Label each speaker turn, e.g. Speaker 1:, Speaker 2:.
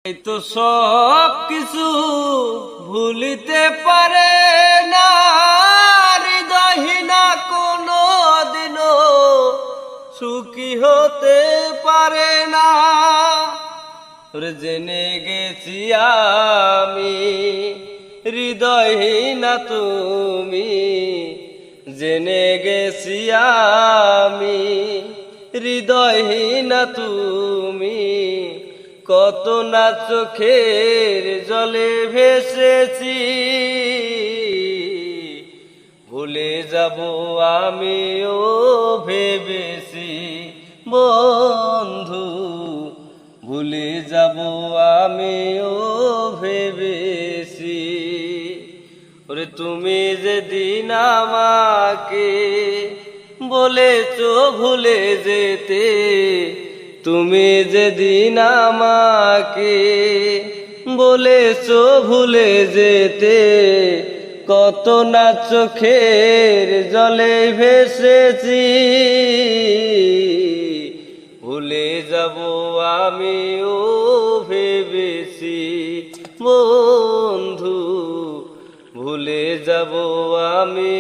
Speaker 1: এই তো সব কিছু ভুলিতে পারে না, হৃদয়হীনা কোনো দিনও সুখী হতে পারে না। ওরে জেনে গেছি আমি হৃদয়হীনা তুমি, জেনে গেছি আমি হৃদয়হীনা তুমি। কত না চোখের জলে ভেসেছি, ভুলে যাব আমিও ভেবেছি বন্ধু, ভুলে যাব আমিও ভেবেছি। ওরে তুমি যেদিন আমাকে বলেছো ভুলে যেতে, তুমি যেদিন আমাকে বলেছো ভুলে যেতে, কত না চোখের জলে ভেসেছি, ভুলে যাব আমিও ভেবেছি বন্ধু, ভুলে যাব আমি